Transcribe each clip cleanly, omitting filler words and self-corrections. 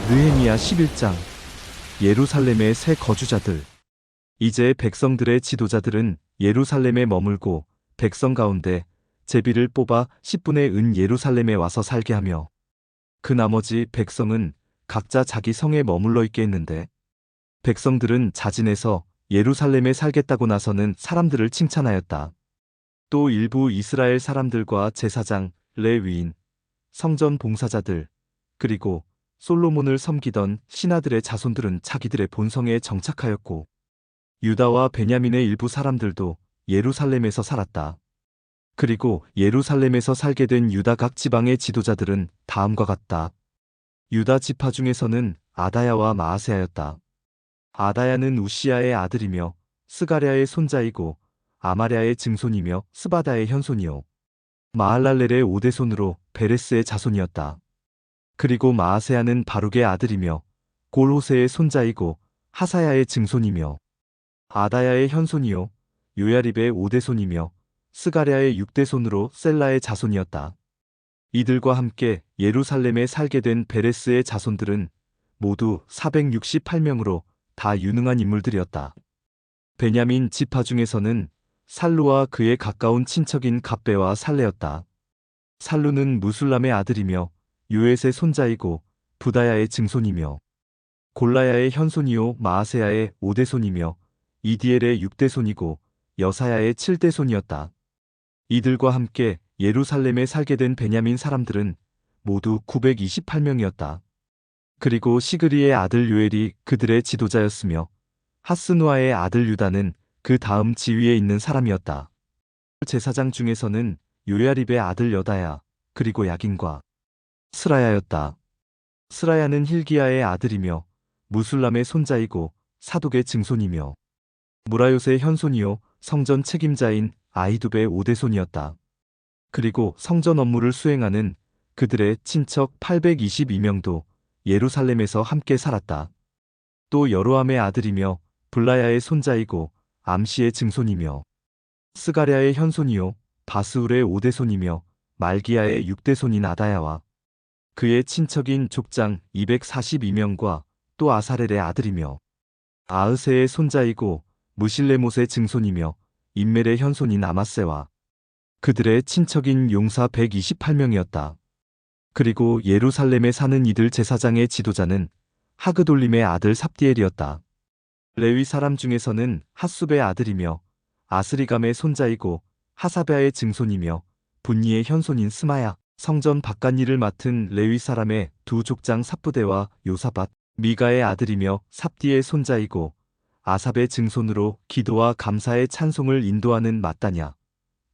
느헤미야 11장. 예루살렘의 새 거주자들. 이제 백성들의 지도자들은 예루살렘에 머물고 백성 가운데 제비를 뽑아 10분의 은 예루살렘에 와서 살게 하며 그 나머지 백성은 각자 자기 성에 머물러 있게 했는데, 백성들은 자진해서 예루살렘에 살겠다고 나서는 사람들을 칭찬하였다. 또 일부 이스라엘 사람들과 제사장, 레위인, 성전 봉사자들, 그리고 솔로몬을 섬기던 신하들의 자손들은 자기들의 본성에 정착하였고, 유다와 베냐민의 일부 사람들도 예루살렘에서 살았다. 그리고 예루살렘에서 살게 된 유다 각 지방의 지도자들은 다음과 같다. 유다 지파 중에서는 아다야와 마아세야였다. 아다야는 우시야의 아들이며 스가랴의 손자이고 아마랴의 증손이며 스바다의 현손이요 마할랄렐의 오대손으로 베레스의 자손이었다. 그리고 마아세야는 바룩의 아들이며 골호세의 손자이고 하사야의 증손이며 아다야의 현손이요 요야립의 오대손이며 스가랴의 육대손으로 셀라의 자손이었다. 이들과 함께 예루살렘에 살게 된 베레스의 자손들은 모두 468명으로 다 유능한 인물들이었다. 베냐민 지파 중에서는 살루와 그의 가까운 친척인 갑배와 살레였다. 살루는 무술람의 아들이며 요엣의 손자이고 부다야의 증손이며 골라야의 현손이요 마아세야의 오대손이며 이디엘의 육대손이고 여사야의 칠대손이었다. 이들과 함께 예루살렘에 살게 된 베냐민 사람들은 모두 928명이었다. 그리고 시그리의 아들 요엘이 그들의 지도자였으며 하스누아의 아들 유다는 그 다음 지위에 있는 사람이었다. 제사장 중에서는 요야립의 아들 여다야, 그리고 야긴과 스라야였다. 스라야는 힐기야의 아들이며 무술람의 손자이고 사독의 증손이며 무라요스의 현손이요 성전 책임자인 아히두베의 오대손이었다. 그리고 성전 업무를 수행하는 그들의 친척 822명도 예루살렘에서 함께 살았다. 또 여로함의 아들이며 블라야의 손자이고 암시의 증손이며 스가랴의 현손이요 바스울의 오대손이며 말기야의 육대손인 아다야와 그의 친척인 족장 242명과 또 아사렐의 아들이며 아으세의 손자이고 무실레못의 증손이며 인멜의 현손인 아마세와 그들의 친척인 용사 128명이었다. 그리고 예루살렘에 사는 이들 제사장의 지도자는 하그돌림의 아들 삽디엘이었다. 레위 사람 중에서는 핫숲의 아들이며 아스리감의 손자이고 하사베아의 증손이며 분니의 현손인 스마야, 성전 바깥일을 맡은 레위 사람의 두 족장 삽부대와 요사밧, 미가의 아들이며 삽디의 손자이고 아삽의 증손으로 기도와 감사의 찬송을 인도하는 마따냐,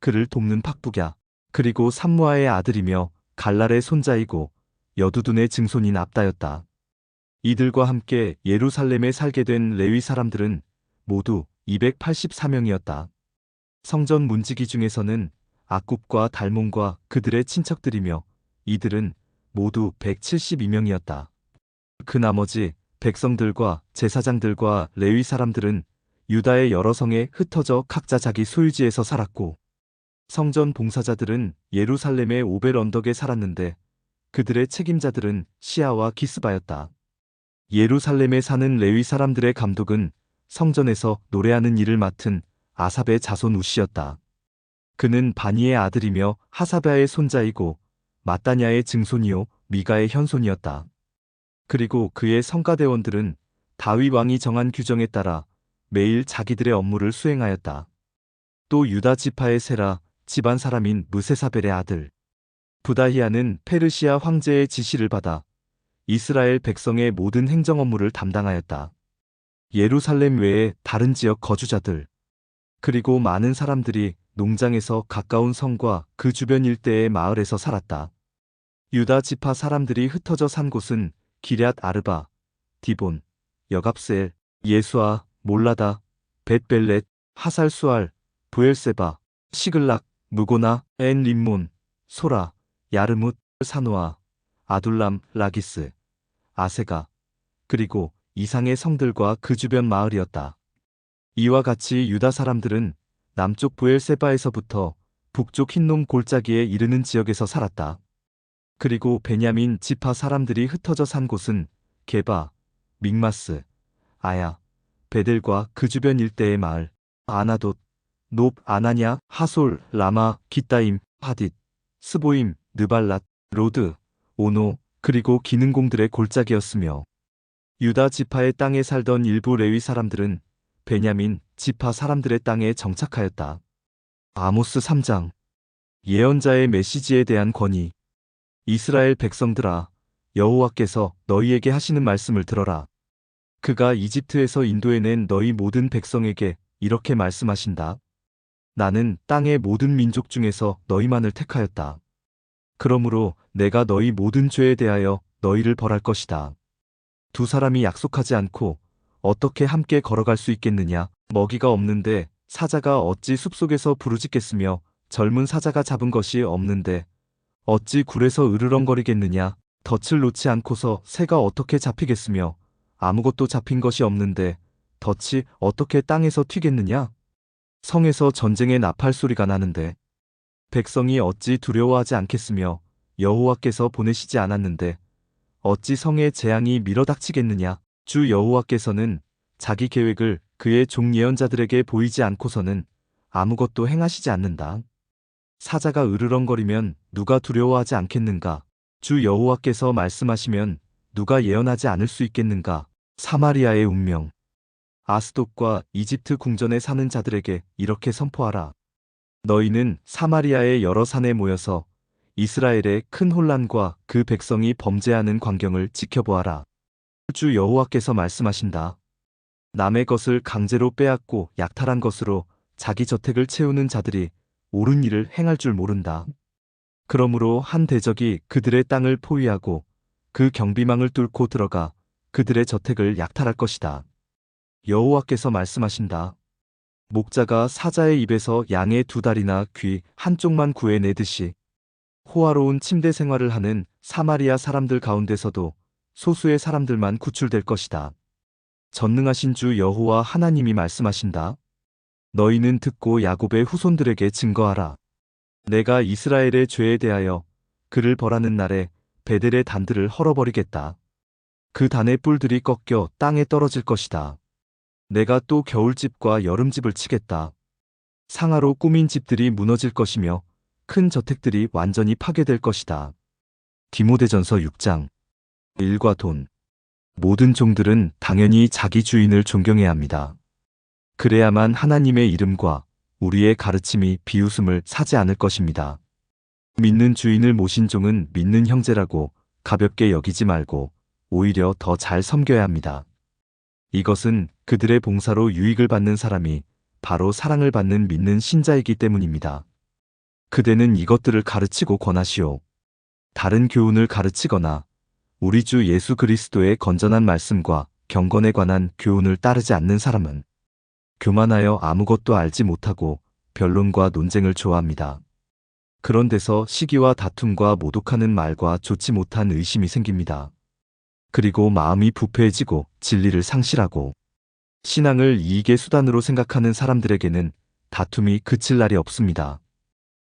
그를 돕는 팍북야, 그리고 삼무아의 아들이며 갈랄의 손자이고 여두둔의 증손인 압다였다. 이들과 함께 예루살렘에 살게 된 레위 사람들은 모두 284명이었다. 성전 문지기 중에서는 악굽과 달몬과 그들의 친척들이며 이들은 모두 172명이었다. 그 나머지 백성들과 제사장들과 레위 사람들은 유다의 여러 성에 흩어져 각자 자기 소유지에서 살았고, 성전 봉사자들은 예루살렘의 오벨 언덕에 살았는데 그들의 책임자들은 시아와 기스바였다. 예루살렘에 사는 레위 사람들의 감독은 성전에서 노래하는 일을 맡은 아삽의 자손 우시였다. 그는 바니의 아들이며 하사베아의 손자이고 마따냐의 증손이요 미가의 현손이었다. 그리고 그의 성가대원들은 다윗 왕이 정한 규정에 따라 매일 자기들의 업무를 수행하였다. 또 유다 지파의 세라 집안 사람인 무세사벨의 아들 부다히야는 페르시아 황제의 지시를 받아 이스라엘 백성의 모든 행정 업무를 담당하였다. 예루살렘 외의 다른 지역 거주자들, 그리고 많은 사람들이 농장에서 가까운 성과 그 주변 일대의 마을에서 살았다. 유다 지파 사람들이 흩어져 산 곳은 기럇 아르바, 디본, 여갑셀, 예수아, 몰라다, 벳벨렛, 하살수알, 부엘세바, 시글락, 무고나, 엔 림몬, 소라, 야르뭇, 사노아, 아둘람, 라기스, 아세가, 그리고 이상의 성들과 그 주변 마을이었다. 이와 같이 유다 사람들은 남쪽 부엘세바에서부터 북쪽 흰놈 골짜기에 이르는 지역에서 살았다. 그리고 베냐민 지파 사람들이 흩어져 산 곳은 게바, 믹마스, 아야, 베델과 그 주변 일대의 마을, 아나돗, 높, 아나냐, 하솔, 라마, 기따임, 하딧, 스보임, 느발랏, 로드, 오노, 그리고 기능공들의 골짜기였으며 유다 지파의 땅에 살던 일부 레위 사람들은 베냐민 지파 사람들의 땅에 정착하였다. 아모스 3장. 예언자의 메시지에 대한 권위. 이스라엘 백성들아, 여호와께서 너희에게 하시는 말씀을 들어라. 그가 이집트에서 인도해낸 너희 모든 백성에게 이렇게 말씀하신다. 나는 땅의 모든 민족 중에서 너희만을 택하였다. 그러므로 내가 너희 모든 죄에 대하여 너희를 벌할 것이다. 두 사람이 약속하지 않고 어떻게 함께 걸어갈 수 있겠느냐? 먹이가 없는데 사자가 어찌 숲속에서 부르짖겠으며 젊은 사자가 잡은 것이 없는데 어찌 굴에서 으르렁거리겠느냐? 덫을 놓지 않고서 새가 어떻게 잡히겠으며 아무것도 잡힌 것이 없는데 덫이 어떻게 땅에서 튀겠느냐? 성에서 전쟁의 나팔 소리가 나는데 백성이 어찌 두려워하지 않겠으며 여호와께서 보내시지 않았는데 어찌 성의 재앙이 밀어닥치겠느냐? 주 여호와께서는 자기 계획을 그의 종 예언자들에게 보이지 않고서는 아무것도 행하시지 않는다. 사자가 으르렁거리면 누가 두려워하지 않겠는가? 주 여호와께서 말씀하시면 누가 예언하지 않을 수 있겠는가? 사마리아의 운명. 아스돗과 이집트 궁전에 사는 자들에게 이렇게 선포하라. 너희는 사마리아의 여러 산에 모여서 이스라엘의 큰 혼란과 그 백성이 범죄하는 광경을 지켜보아라. 주 여호와께서 말씀하신다. 남의 것을 강제로 빼앗고 약탈한 것으로 자기 저택을 채우는 자들이 옳은 일을 행할 줄 모른다. 그러므로 한 대적이 그들의 땅을 포위하고 그 경비망을 뚫고 들어가 그들의 저택을 약탈할 것이다. 여호와께서 말씀하신다. 목자가 사자의 입에서 양의 두 다리나 귀 한쪽만 구해내듯이 호화로운 침대 생활을 하는 사마리아 사람들 가운데서도 소수의 사람들만 구출될 것이다. 전능하신 주 여호와 하나님이 말씀하신다. 너희는 듣고 야곱의 후손들에게 증거하라. 내가 이스라엘의 죄에 대하여 그를 벌하는 날에 베델의 단들을 헐어버리겠다. 그 단의 뿔들이 꺾여 땅에 떨어질 것이다. 내가 또 겨울집과 여름집을 치겠다. 상하로 꾸민 집들이 무너질 것이며 큰 저택들이 완전히 파괴될 것이다. 디모데전서 6장. 일과 돈. 모든 종들은 당연히 자기 주인을 존경해야 합니다. 그래야만 하나님의 이름과 우리의 가르침이 비웃음을 사지 않을 것입니다. 믿는 주인을 모신 종은 믿는 형제라고 가볍게 여기지 말고 오히려 더 잘 섬겨야 합니다. 이것은 그들의 봉사로 유익을 받는 사람이 바로 사랑을 받는 믿는 신자이기 때문입니다. 그대는 이것들을 가르치고 권하시오. 다른 교훈을 가르치거나 우리 주 예수 그리스도의 건전한 말씀과 경건에 관한 교훈을 따르지 않는 사람은 교만하여 아무것도 알지 못하고 변론과 논쟁을 좋아합니다. 그런 데서 시기와 다툼과 모독하는 말과 좋지 못한 의심이 생깁니다. 그리고 마음이 부패해지고 진리를 상실하고 신앙을 이익의 수단으로 생각하는 사람들에게는 다툼이 그칠 날이 없습니다.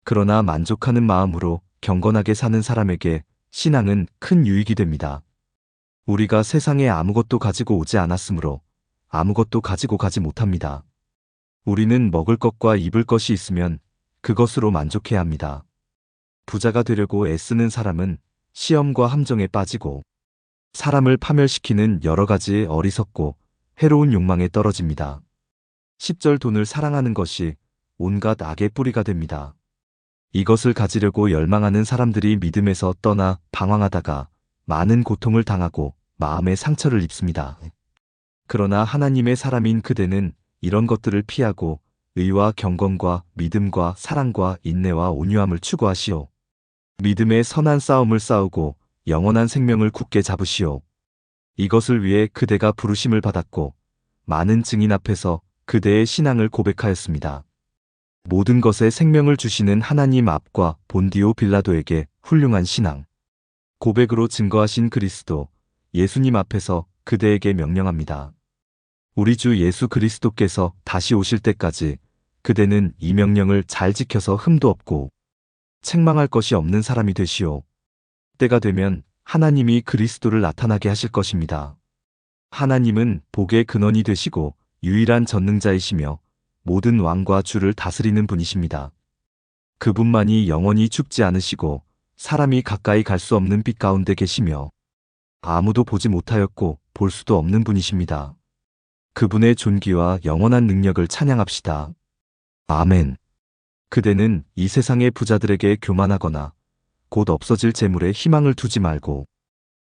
그러나 만족하는 마음으로 경건하게 사는 사람에게 신앙은 큰 유익이 됩니다. 우리가 세상에 아무것도 가지고 오지 않았으므로 아무것도 가지고 가지 못합니다. 우리는 먹을 것과 입을 것이 있으면 그것으로 만족해야 합니다. 부자가 되려고 애쓰는 사람은 시험과 함정에 빠지고 사람을 파멸시키는 여러 가지 어리석고 해로운 욕망에 떨어집니다. 10절 돈을 사랑하는 것이 온갖 악의 뿌리가 됩니다. 이것을 가지려고 열망하는 사람들이 믿음에서 떠나 방황하다가 많은 고통을 당하고 마음의 상처를 입습니다. 그러나 하나님의 사람인 그대는 이런 것들을 피하고 의와 경건과 믿음과 사랑과 인내와 온유함을 추구하시오. 믿음의 선한 싸움을 싸우고 영원한 생명을 굳게 잡으시오. 이것을 위해 그대가 부르심을 받았고 많은 증인 앞에서 그대의 신앙을 고백하였습니다. 모든 것에 생명을 주시는 하나님 앞과 본디오 빌라도에게 훌륭한 신앙, 고백으로 증거하신 그리스도, 예수님 앞에서 그대에게 명령합니다. 우리 주 예수 그리스도께서 다시 오실 때까지 그대는 이 명령을 잘 지켜서 흠도 없고 책망할 것이 없는 사람이 되시오. 때가 되면 하나님이 그리스도를 나타나게 하실 것입니다. 하나님은 복의 근원이 되시고 유일한 전능자이시며 모든 왕과 주를 다스리는 분이십니다. 그분만이 영원히 죽지 않으시고 사람이 가까이 갈 수 없는 빛 가운데 계시며 아무도 보지 못하였고 볼 수도 없는 분이십니다. 그분의 존귀와 영원한 능력을 찬양합시다. 아멘. 그대는 이 세상의 부자들에게 교만하거나 곧 없어질 재물에 희망을 두지 말고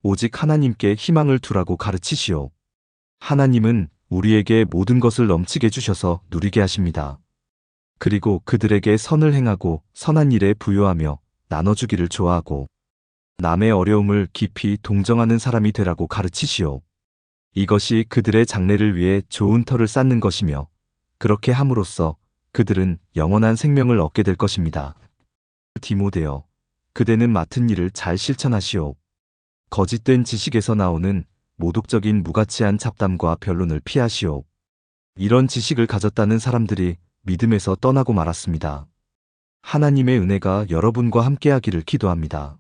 오직 하나님께 희망을 두라고 가르치시오. 하나님은 우리에게 모든 것을 넘치게 주셔서 누리게 하십니다. 그리고 그들에게 선을 행하고 선한 일에 부요하며 나눠주기를 좋아하고 남의 어려움을 깊이 동정하는 사람이 되라고 가르치시오. 이것이 그들의 장래를 위해 좋은 터를 쌓는 것이며 그렇게 함으로써 그들은 영원한 생명을 얻게 될 것입니다. 디모데여, 그대는 맡은 일을 잘 실천하시오. 거짓된 지식에서 나오는 모독적인 무가치한 잡담과 변론을 피하시오. 이런 지식을 가졌다는 사람들이 믿음에서 떠나고 말았습니다. 하나님의 은혜가 여러분과 함께하기를 기도합니다.